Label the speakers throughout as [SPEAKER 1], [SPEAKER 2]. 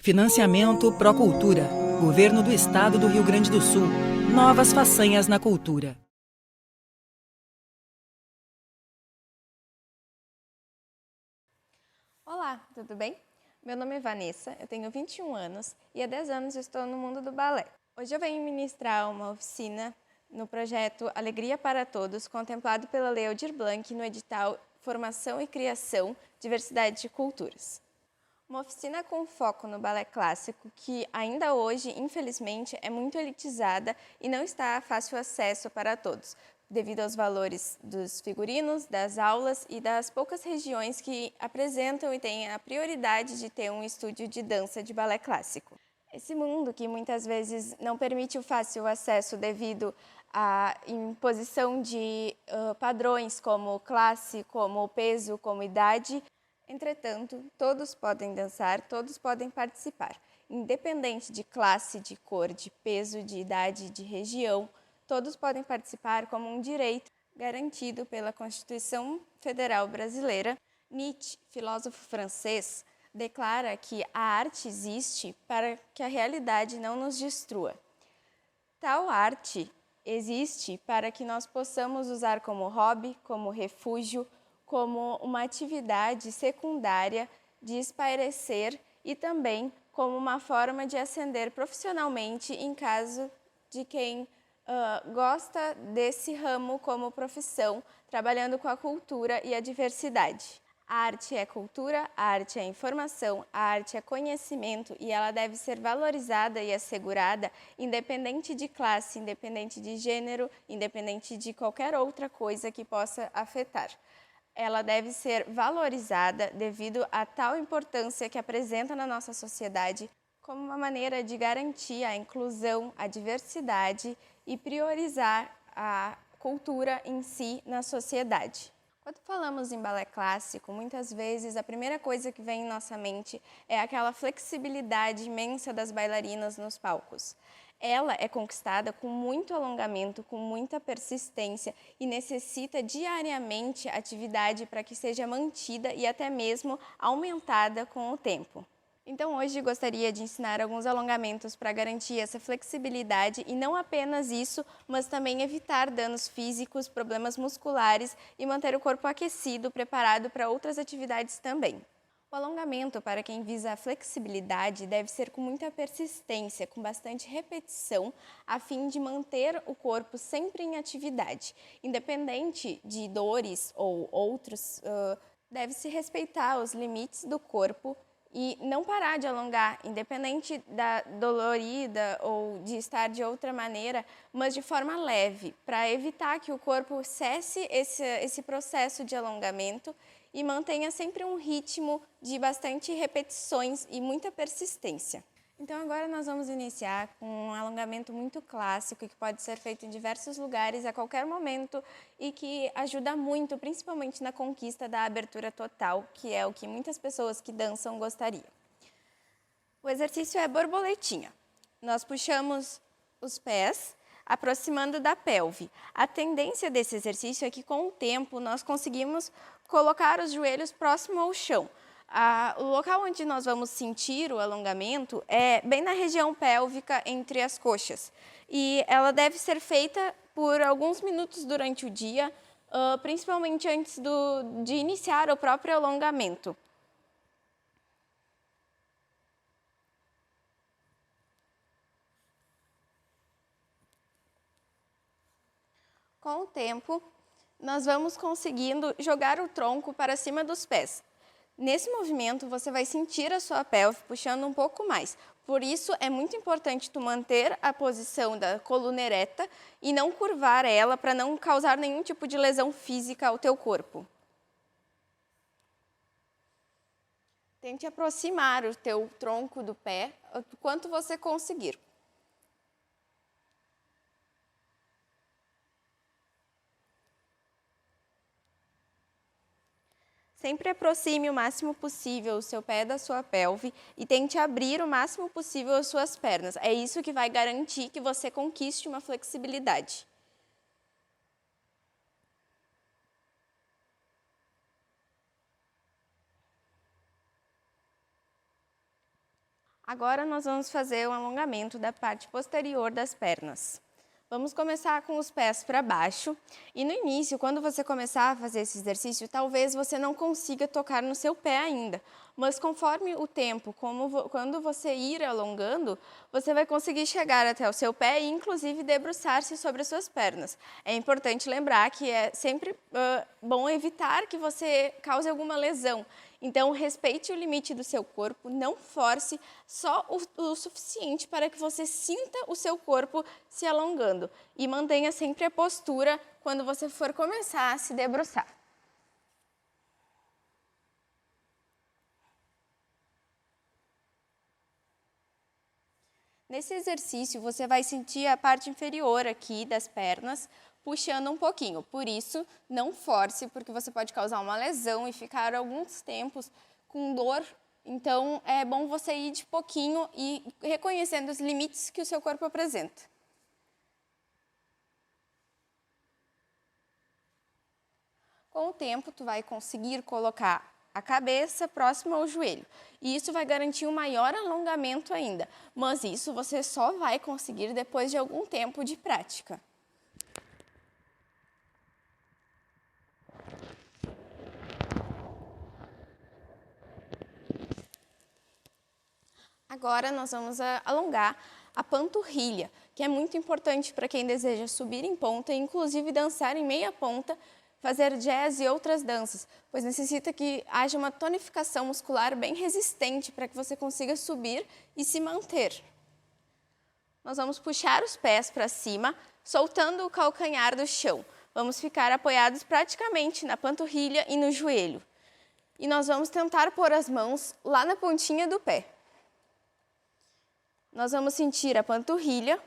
[SPEAKER 1] Financiamento Procultura. Governo do Estado do Rio Grande do Sul. Novas façanhas na cultura.
[SPEAKER 2] Olá, tudo bem? Meu nome é Vanessa, eu tenho 21 anos e há 10 anos estou no mundo do balé. Hoje eu venho ministrar uma oficina no projeto Alegria para Todos, contemplado pela Lei Aldir Blanc no edital Formação e Criação, Diversidade de Culturas. Uma oficina com foco no balé clássico que ainda hoje, infelizmente, é muito elitizada e não está a fácil acesso para todos, devido aos valores dos figurinos, das aulas e das poucas regiões que apresentam e têm a prioridade de ter um estúdio de dança de balé clássico. Esse mundo que muitas vezes não permite o fácil acesso devido à imposição de padrões como classe, como peso, como idade. Entretanto, todos podem dançar, todos podem participar, independente de classe, de cor, de peso, de idade, de região, todos podem participar como um direito garantido pela Constituição Federal Brasileira. Nietzsche, filósofo francês, declara que a arte existe para que a realidade não nos destrua. Tal arte existe para que nós possamos usar como hobby, como refúgio, como uma atividade secundária de espairecer e também como uma forma de ascender profissionalmente em caso de quem gosta desse ramo como profissão, trabalhando com a cultura e a diversidade. A arte é cultura, a arte é informação, a arte é conhecimento e ela deve ser valorizada e assegurada independente de classe, independente de gênero, independente de qualquer outra coisa que possa afetar. Ela deve ser valorizada devido à tal importância que apresenta na nossa sociedade como uma maneira de garantir a inclusão, a diversidade e priorizar a cultura em si na sociedade. Quando falamos em balé clássico, muitas vezes a primeira coisa que vem em nossa mente é aquela flexibilidade imensa das bailarinas nos palcos. Ela é conquistada com muito alongamento, com muita persistência e necessita diariamente atividade para que seja mantida e até mesmo aumentada com o tempo. Então hoje gostaria de ensinar alguns alongamentos para garantir essa flexibilidade e não apenas isso, mas também evitar danos físicos, problemas musculares e manter o corpo aquecido, preparado para outras atividades também. O alongamento, para quem visa a flexibilidade, deve ser com muita persistência, com bastante repetição, a fim de manter o corpo sempre em atividade. Independente de dores ou outros, deve-se respeitar os limites do corpo e não parar de alongar, independente da dolorida ou de estar de outra maneira, mas de forma leve, para evitar que o corpo cesse esse processo de alongamento e mantenha sempre um ritmo de bastante repetições e muita persistência. Então agora nós vamos iniciar com um alongamento muito clássico que pode ser feito em diversos lugares a qualquer momento e que ajuda muito, principalmente na conquista da abertura total, que é o que muitas pessoas que dançam gostariam. O exercício é borboletinha. Nós puxamos os pés aproximando da pelve. A tendência desse exercício é que com o tempo nós conseguimos colocar os joelhos próximo ao chão. O local onde nós vamos sentir o alongamento é bem na região pélvica entre as coxas. E ela deve ser feita por alguns minutos durante o dia, principalmente antes de iniciar o próprio alongamento. Com o tempo, nós vamos conseguindo jogar o tronco para cima dos pés. Nesse movimento, você vai sentir a sua pelve puxando um pouco mais. Por isso, é muito importante tu manter a posição da coluna ereta e não curvar ela para não causar nenhum tipo de lesão física ao teu corpo. Tente aproximar o teu tronco do pé o quanto você conseguir. Sempre aproxime o máximo possível o seu pé da sua pelve e tente abrir o máximo possível as suas pernas. É isso que vai garantir que você conquiste uma flexibilidade. Agora nós vamos fazer o alongamento da parte posterior das pernas. Vamos começar com os pés para baixo e no início, quando você começar a fazer esse exercício, talvez você não consiga tocar no seu pé ainda, mas conforme o tempo, quando você ir alongando, você vai conseguir chegar até o seu pé e inclusive debruçar-se sobre as suas pernas. É importante lembrar que é sempre bom evitar que você cause alguma lesão. Então, respeite o limite do seu corpo, não force só o suficiente para que você sinta o seu corpo se alongando. E mantenha sempre a postura quando você for começar a se debruçar. Nesse exercício, você vai sentir a parte inferior aqui das pernas puxando um pouquinho. Por isso, não force, porque você pode causar uma lesão e ficar alguns tempos com dor. Então, é bom você ir de pouquinho e reconhecendo os limites que o seu corpo apresenta. Com o tempo, tu vai conseguir colocar a cabeça próxima ao joelho. E isso vai garantir um maior alongamento ainda. Mas isso você só vai conseguir depois de algum tempo de prática. Agora nós vamos alongar a panturrilha, que é muito importante para quem deseja subir em ponta e inclusive dançar em meia ponta, fazer jazz e outras danças, pois necessita que haja uma tonificação muscular bem resistente para que você consiga subir e se manter. Nós vamos puxar os pés para cima, soltando o calcanhar do chão. Vamos ficar apoiados praticamente na panturrilha e no joelho. E nós vamos tentar pôr as mãos lá na pontinha do pé. Nós vamos sentir a panturrilha.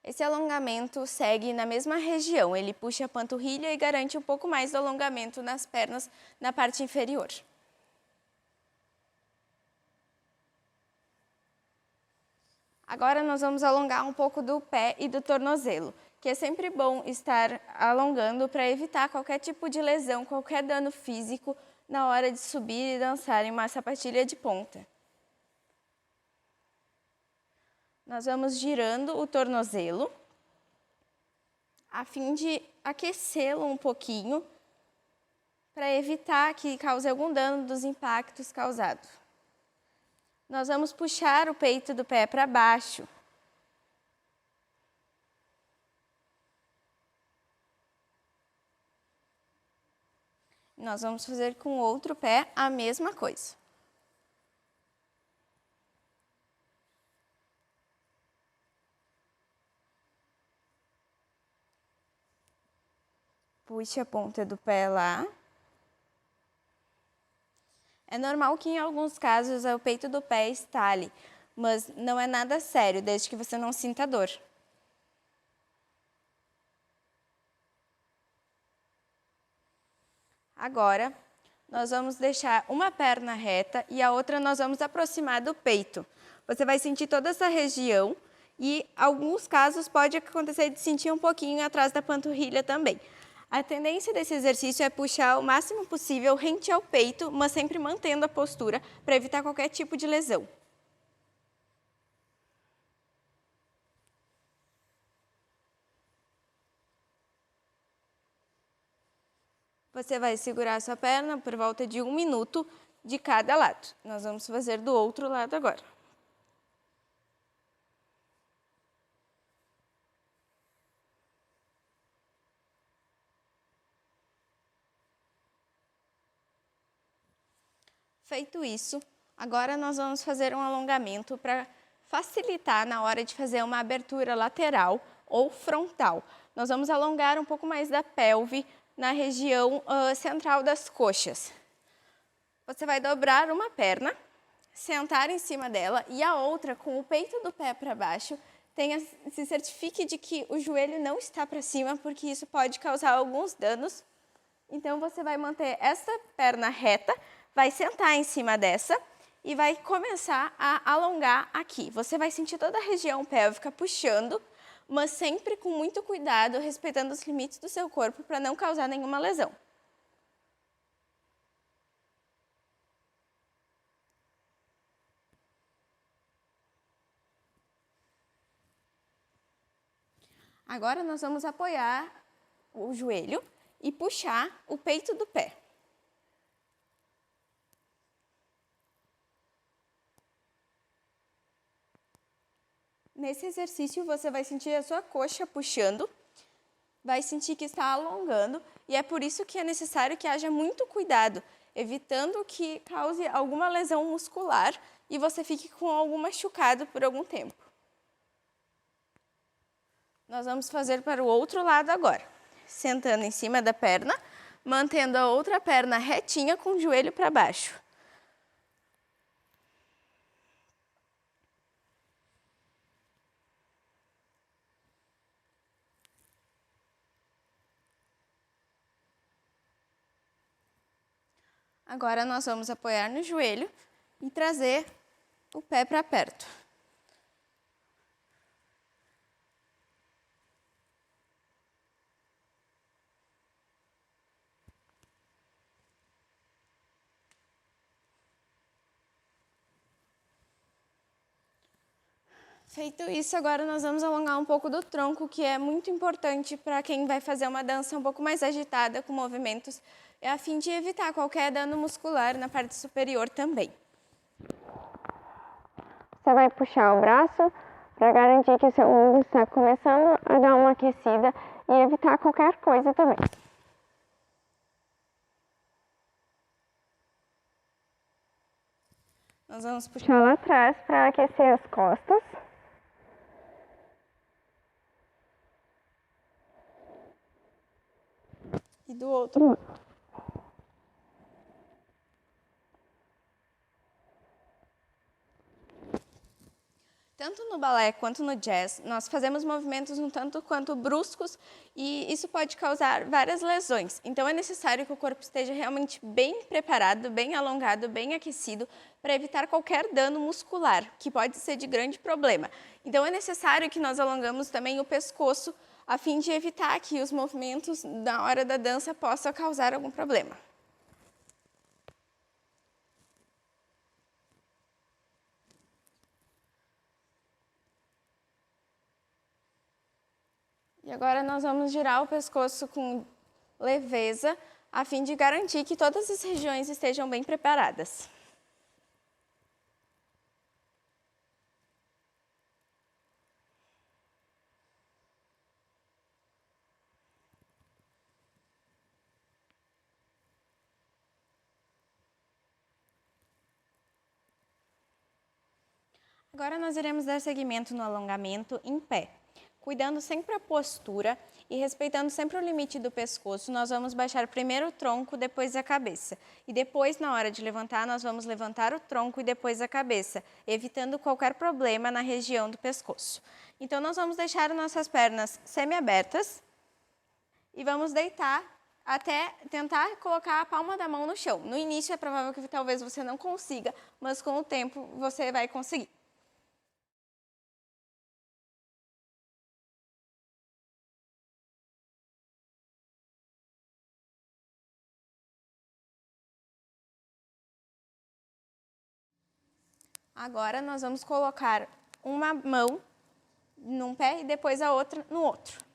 [SPEAKER 2] Esse alongamento segue na mesma região, ele puxa a panturrilha e garante um pouco mais de alongamento nas pernas na parte inferior. Agora nós vamos alongar um pouco do pé e do tornozelo, que é sempre bom estar alongando para evitar qualquer tipo de lesão, qualquer dano físico na hora de subir e dançar em uma sapatilha de ponta. Nós vamos girando o tornozelo, a fim de aquecê-lo um pouquinho, para evitar que cause algum dano dos impactos causados. Nós vamos puxar o peito do pé para baixo. Nós vamos fazer com o outro pé a mesma coisa. Puxe a ponta do pé lá. É normal que em alguns casos o peito do pé estale, mas não é nada sério, desde que você não sinta dor. Agora, nós vamos deixar uma perna reta e a outra nós vamos aproximar do peito. Você vai sentir toda essa região e, em alguns casos, pode acontecer de sentir um pouquinho atrás da panturrilha também. A tendência desse exercício é puxar o máximo possível rente ao peito, mas sempre mantendo a postura para evitar qualquer tipo de lesão. Você vai segurar a sua perna por volta de 1 minuto de cada lado. Nós vamos fazer do outro lado agora. Feito isso, agora nós vamos fazer um alongamento para facilitar na hora de fazer uma abertura lateral ou frontal. Nós vamos alongar um pouco mais da pelve na região central das coxas. Você vai dobrar uma perna, sentar em cima dela e a outra com o peito do pé para baixo. Se certifique de que o joelho não está para cima, porque isso pode causar alguns danos. Então, você vai manter essa perna reta, vai sentar em cima dessa e vai começar a alongar aqui. Você vai sentir toda a região pélvica puxando, mas sempre com muito cuidado, respeitando os limites do seu corpo para não causar nenhuma lesão. Agora nós vamos apoiar o joelho e puxar o peito do pé. Nesse exercício, você vai sentir a sua coxa puxando, vai sentir que está alongando, e é por isso que é necessário que haja muito cuidado, evitando que cause alguma lesão muscular e você fique com algum machucado por algum tempo. Nós vamos fazer para o outro lado agora, sentando em cima da perna, mantendo a outra perna retinha com o joelho para baixo. Agora nós vamos apoiar no joelho e trazer o pé para perto. Feito isso, agora nós vamos alongar um pouco do tronco, que é muito importante para quem vai fazer uma dança um pouco mais agitada, com movimentos, a fim de evitar qualquer dano muscular na parte superior também.
[SPEAKER 3] Você vai puxar o braço para garantir que o seu ombro está começando a dar uma aquecida e evitar qualquer coisa também.
[SPEAKER 2] Nós vamos
[SPEAKER 3] Puxar lá atrás para aquecer as costas.
[SPEAKER 2] E do outro lado. Tanto no balé quanto no jazz, nós fazemos movimentos um tanto quanto bruscos e isso pode causar várias lesões. Então é necessário que o corpo esteja realmente bem preparado, bem alongado, bem aquecido para evitar qualquer dano muscular, que pode ser de grande problema. Então é necessário que nós alongamos também o pescoço a fim de evitar que os movimentos na hora da dança possam causar algum problema. E agora nós vamos girar o pescoço com leveza, a fim de garantir que todas as regiões estejam bem preparadas. Agora nós iremos dar seguimento no alongamento em pé. Cuidando sempre a postura e respeitando sempre o limite do pescoço, nós vamos baixar primeiro o tronco, depois a cabeça. E depois, na hora de levantar, nós vamos levantar o tronco e depois a cabeça, evitando qualquer problema na região do pescoço. Então, nós vamos deixar nossas pernas semi-abertas e vamos deitar até tentar colocar a palma da mão no chão. No início é provável que talvez você não consiga, mas com o tempo você vai conseguir. Agora nós vamos colocar uma mão num pé e depois a outra no outro.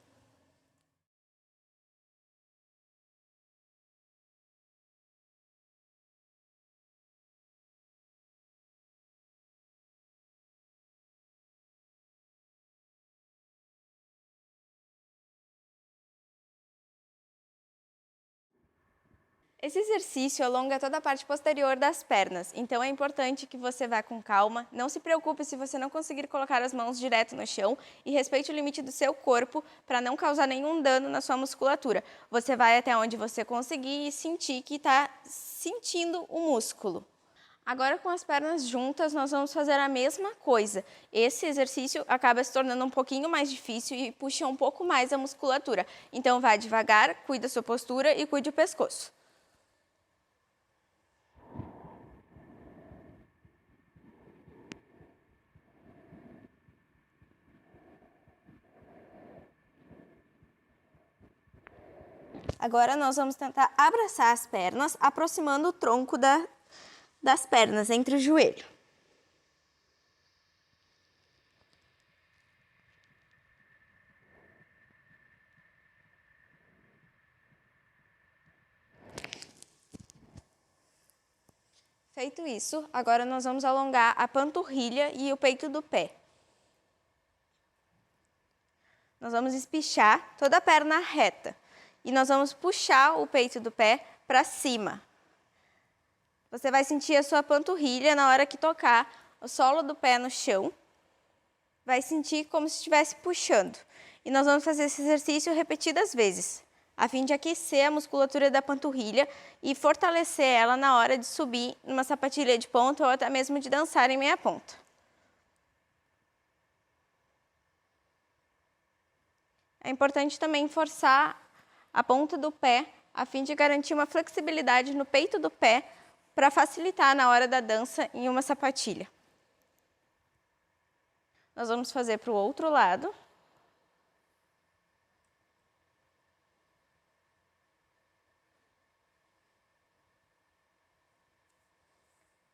[SPEAKER 2] Esse exercício alonga toda a parte posterior das pernas, então é importante que você vá com calma, não se preocupe se você não conseguir colocar as mãos direto no chão e respeite o limite do seu corpo para não causar nenhum dano na sua musculatura. Você vai até onde você conseguir e sentir que está sentindo o músculo. Agora, com as pernas juntas, nós vamos fazer a mesma coisa. Esse exercício acaba se tornando um pouquinho mais difícil e puxa um pouco mais a musculatura. Então, vá devagar, cuide da sua postura e cuide do pescoço. Agora nós vamos tentar abraçar as pernas, aproximando o tronco das pernas entre o joelho. Feito isso, agora nós vamos alongar a panturrilha e o peito do pé. Nós vamos espichar toda a perna reta e nós vamos puxar o peito do pé para cima. Você vai sentir a sua panturrilha na hora que tocar o solo do pé no chão. Vai sentir como se estivesse puxando. E nós vamos fazer esse exercício repetidas vezes, a fim de aquecer a musculatura da panturrilha e fortalecer ela na hora de subir numa sapatilha de ponta ou até mesmo de dançar em meia ponta. É importante também forçar a ponta do pé, a fim de garantir uma flexibilidade no peito do pé, para facilitar na hora da dança em uma sapatilha. Nós vamos fazer para o outro lado.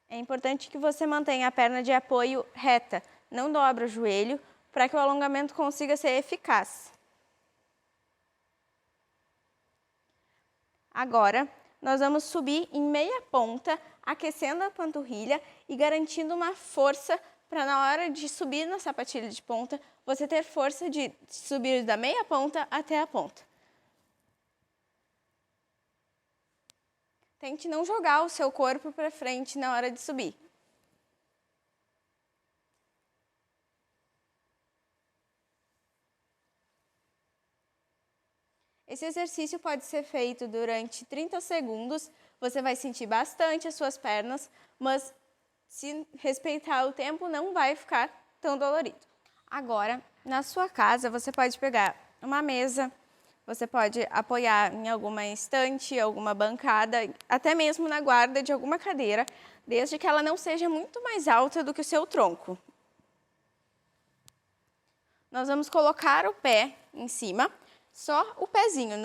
[SPEAKER 2] É importante que você mantenha a perna de apoio reta, não dobra o joelho, para que o alongamento consiga ser eficaz. Agora, nós vamos subir em meia ponta, aquecendo a panturrilha e garantindo uma força para na hora de subir na sapatilha de ponta, você ter força de subir da meia ponta até a ponta. Tente não jogar o seu corpo para frente na hora de subir. Esse exercício pode ser feito durante 30 segundos, você vai sentir bastante as suas pernas, mas se respeitar o tempo não vai ficar tão dolorido. Agora, na sua casa, você pode pegar uma mesa, você pode apoiar em alguma estante, alguma bancada, até mesmo na guarda de alguma cadeira, desde que ela não seja muito mais alta do que o seu tronco. Nós vamos colocar o pé em cima, só o pezinho,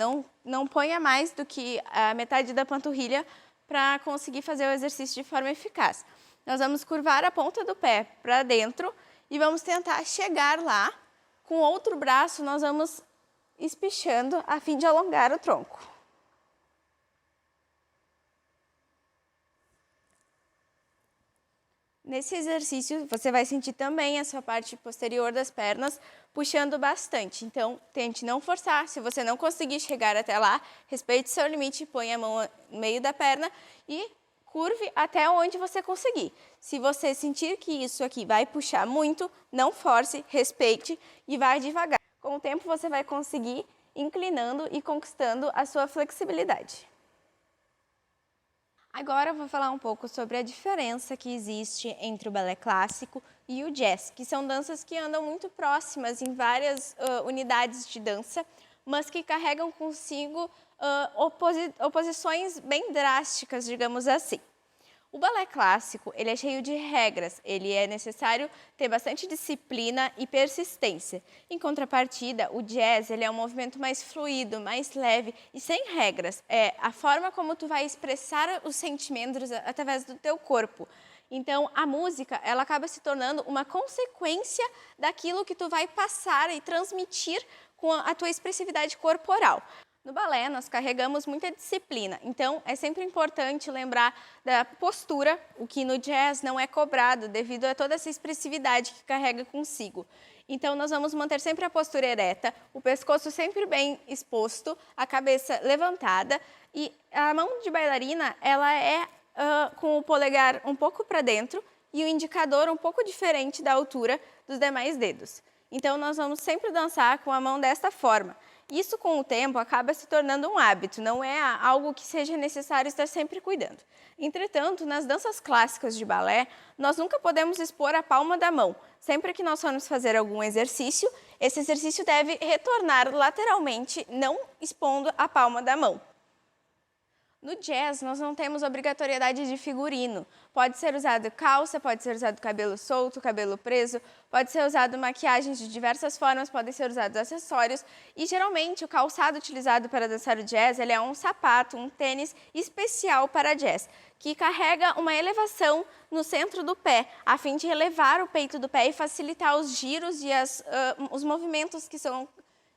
[SPEAKER 2] não ponha mais do que a metade da panturrilha para conseguir fazer o exercício de forma eficaz. Nós vamos curvar a ponta do pé para dentro e vamos tentar chegar lá. Com o outro braço, nós vamos espichando a fim de alongar o tronco. Nesse exercício, você vai sentir também a sua parte posterior das pernas puxando bastante. Então, tente não forçar. Se você não conseguir chegar até lá, respeite seu limite, põe a mão no meio da perna e curve até onde você conseguir. Se você sentir que isso aqui vai puxar muito, não force, respeite e vai devagar. Com o tempo, você vai conseguir inclinando e conquistando a sua flexibilidade. Agora eu vou falar um pouco sobre a diferença que existe entre o balé clássico e o jazz, que são danças que andam muito próximas em várias unidades de dança, mas que carregam consigo oposições bem drásticas, digamos assim. O balé clássico, ele é cheio de regras, ele é necessário ter bastante disciplina e persistência. Em contrapartida, o jazz, ele é um movimento mais fluido, mais leve e sem regras. É a forma como tu vai expressar os sentimentos através do teu corpo. Então, a música, ela acaba se tornando uma consequência daquilo que tu vai passar e transmitir com a tua expressividade corporal. No balé, nós carregamos muita disciplina, então é sempre importante lembrar da postura, o que no jazz não é cobrado devido a toda essa expressividade que carrega consigo. Então, nós vamos manter sempre a postura ereta, o pescoço sempre bem exposto, a cabeça levantada e a mão de bailarina, ela é com o polegar um pouco para dentro e o indicador um pouco diferente da altura dos demais dedos. Então, nós vamos sempre dançar com a mão desta forma. Isso, com o tempo, acaba se tornando um hábito, não é algo que seja necessário estar sempre cuidando. Entretanto, nas danças clássicas de balé, nós nunca podemos expor a palma da mão. Sempre que nós formos fazer algum exercício, esse exercício deve retornar lateralmente, não expondo a palma da mão. No jazz, nós não temos obrigatoriedade de figurino. Pode ser usado calça, pode ser usado cabelo solto, cabelo preso, pode ser usado maquiagens de diversas formas, podem ser usados acessórios. E, geralmente, o calçado utilizado para dançar o jazz, ele é um sapato, um tênis especial para jazz, que carrega uma elevação no centro do pé, a fim de elevar o peito do pé e facilitar os giros e os movimentos que são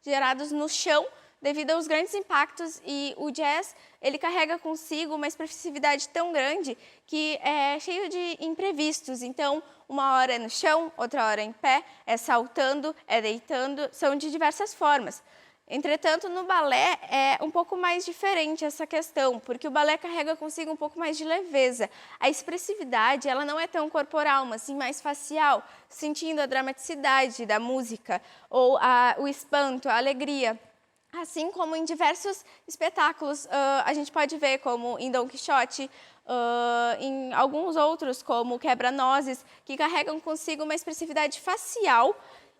[SPEAKER 2] gerados no chão, devido aos grandes impactos, e o jazz ele carrega consigo uma expressividade tão grande que é cheio de imprevistos. Então, uma hora é no chão, outra hora em pé, é saltando, é deitando, são de diversas formas. Entretanto, no balé é um pouco mais diferente essa questão, porque o balé carrega consigo um pouco mais de leveza. A expressividade ela não é tão corporal, mas sim mais facial, sentindo a dramaticidade da música, ou o espanto, a alegria. Assim como em diversos espetáculos, a gente pode ver, como em Dom Quixote, em alguns outros, como Quebra-Nozes, que carregam consigo uma expressividade facial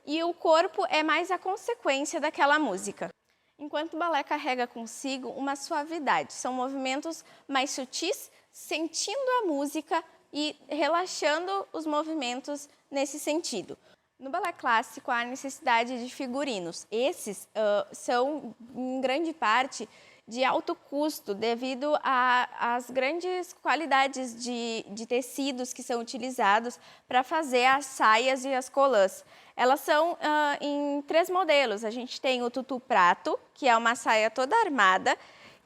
[SPEAKER 2] e o corpo é mais a consequência daquela música. Enquanto o balé carrega consigo uma suavidade, são movimentos mais sutis, sentindo a música e relaxando os movimentos nesse sentido. No balé clássico, há necessidade de figurinos. Esses são, em grande parte, de alto custo, devido às grandes qualidades de tecidos que são utilizados para fazer as saias e as colãs. Elas são em 3 modelos. A gente tem o tutu prato, que é uma saia toda armada,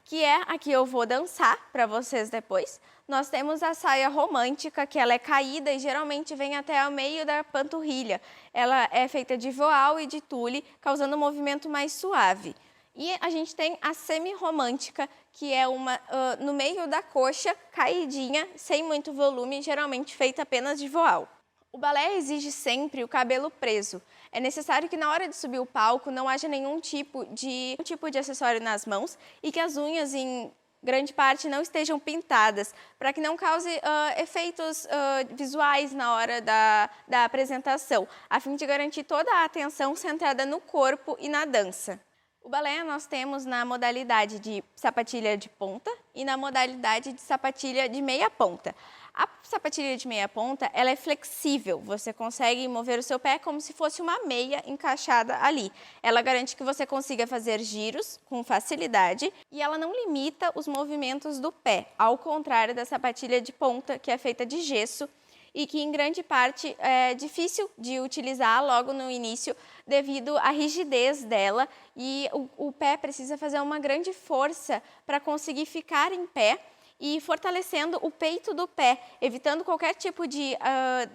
[SPEAKER 2] que é a que eu vou dançar para vocês depois. Nós temos a saia romântica, que ela é caída e geralmente vem até o meio da panturrilha. Ela é feita de voal e de tule, causando um movimento mais suave. E a gente tem a semi-romântica, que é uma no meio da coxa, caidinha, sem muito volume, geralmente feita apenas de voal. O balé exige sempre o cabelo preso. É necessário que na hora de subir o palco não haja nenhum tipo de acessório nas mãos e que as unhas, em grande parte, não estejam pintadas, para que não cause efeitos visuais na hora da apresentação, a fim de garantir toda a atenção centrada no corpo e na dança. O balé nós temos na modalidade de sapatilha de ponta e na modalidade de sapatilha de meia ponta. A sapatilha de meia ponta ela é flexível, você consegue mover o seu pé como se fosse uma meia encaixada ali. Ela garante que você consiga fazer giros com facilidade e ela não limita os movimentos do pé, ao contrário da sapatilha de ponta, que é feita de gesso e que em grande parte é difícil de utilizar logo no início devido à rigidez dela e o pé precisa fazer uma grande força para conseguir ficar em pé e fortalecendo o peito do pé, evitando qualquer tipo de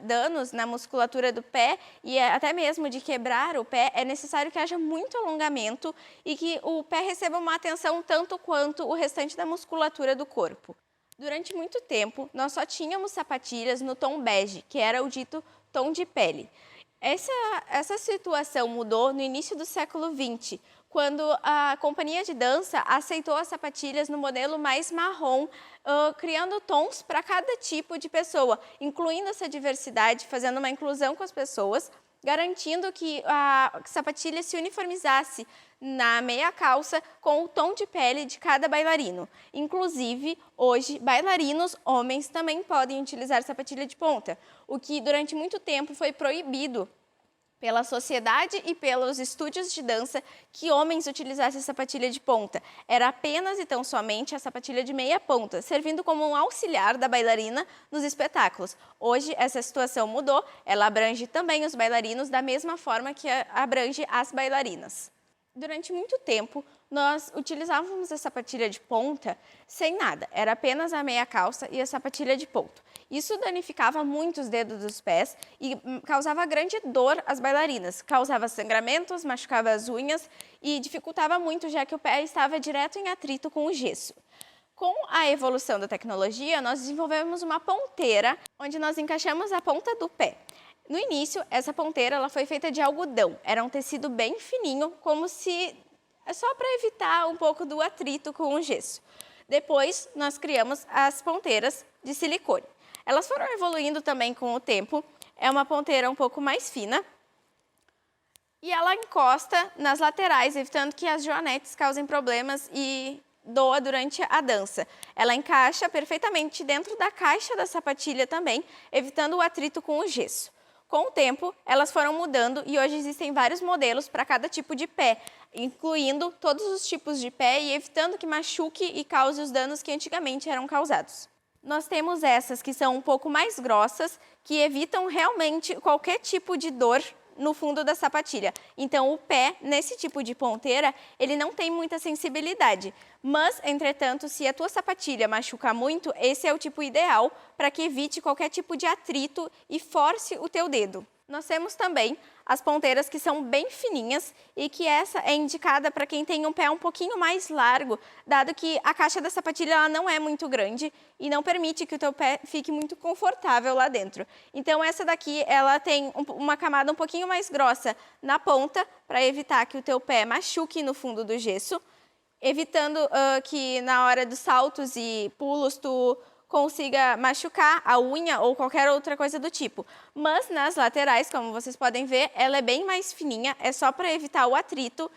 [SPEAKER 2] danos na musculatura do pé e até mesmo de quebrar o pé. É necessário que haja muito alongamento e que o pé receba uma atenção tanto quanto o restante da musculatura do corpo. Durante muito tempo, nós só tínhamos sapatilhas no tom bege, que era o dito tom de pele. Essa situação mudou no início do século XX, quando a companhia de dança aceitou as sapatilhas no modelo mais marrom, criando tons para cada tipo de pessoa, incluindo essa diversidade, fazendo uma inclusão com as pessoas, garantindo que a sapatilha se uniformizasse na meia calça com o tom de pele de cada bailarino. Inclusive, hoje, bailarinos homens também podem utilizar sapatilha de ponta, o que durante muito tempo foi proibido pela sociedade e pelos estúdios de dança que homens utilizassem sapatilha de ponta. Era apenas e tão somente a sapatilha de meia ponta, servindo como um auxiliar da bailarina nos espetáculos. Hoje, essa situação mudou, ela abrange também os bailarinos da mesma forma que abrange as bailarinas. Durante muito tempo, nós utilizávamos a sapatilha de ponta sem nada, era apenas a meia calça e a sapatilha de ponto. Isso danificava muito os dedos dos pés e causava grande dor às bailarinas, causava sangramentos, machucava as unhas e dificultava muito, já que o pé estava direto em atrito com o gesso. Com a evolução da tecnologia, nós desenvolvemos uma ponteira, onde nós encaixamos a ponta do pé. No início, essa ponteira ela foi feita de algodão, era um tecido bem fininho, como se só para evitar um pouco do atrito com o gesso. Depois, nós criamos as ponteiras de silicone. Elas foram evoluindo também com o tempo, é uma ponteira um pouco mais fina e ela encosta nas laterais, evitando que as joanetes causem problemas e doa durante a dança. Ela encaixa perfeitamente dentro da caixa da sapatilha também, evitando o atrito com o gesso. Com o tempo, elas foram mudando e hoje existem vários modelos para cada tipo de pé, incluindo todos os tipos de pé e evitando que machuque e cause os danos que antigamente eram causados. Nós temos essas que são um pouco mais grossas, que evitam realmente qualquer tipo de dor no fundo da sapatilha. Então, o pé, nesse tipo de ponteira, ele não tem muita sensibilidade. Mas, entretanto, se a tua sapatilha machucar muito, esse é o tipo ideal para que evite qualquer tipo de atrito e force o teu dedo. Nós temos também as ponteiras que são bem fininhas e que essa é indicada para quem tem um pé um pouquinho mais largo, dado que a caixa da sapatilha ela não é muito grande e não permite que o teu pé fique muito confortável lá dentro. Então essa daqui ela tem uma camada um pouquinho mais grossa na ponta para evitar que o teu pé machuque no fundo do gesso, evitando que na hora dos saltos e pulos tu consiga machucar a unha ou qualquer outra coisa do tipo. Mas nas laterais, como vocês podem ver, ela é bem mais fininha, é só para evitar o atrito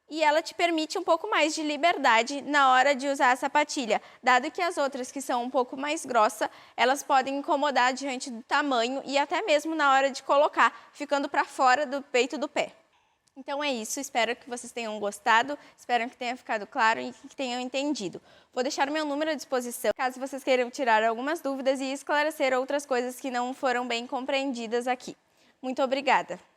[SPEAKER 2] e ela te permite um pouco mais de liberdade na hora de usar a sapatilha, dado que as outras que são um pouco mais grossas, elas podem incomodar diante do tamanho e até mesmo na hora de colocar, ficando para fora do peito do pé. Então é isso, espero que vocês tenham gostado, espero que tenha ficado claro e que tenham entendido. Vou deixar o meu número à disposição, caso vocês queiram tirar algumas dúvidas e esclarecer outras coisas que não foram bem compreendidas aqui. Muito obrigada!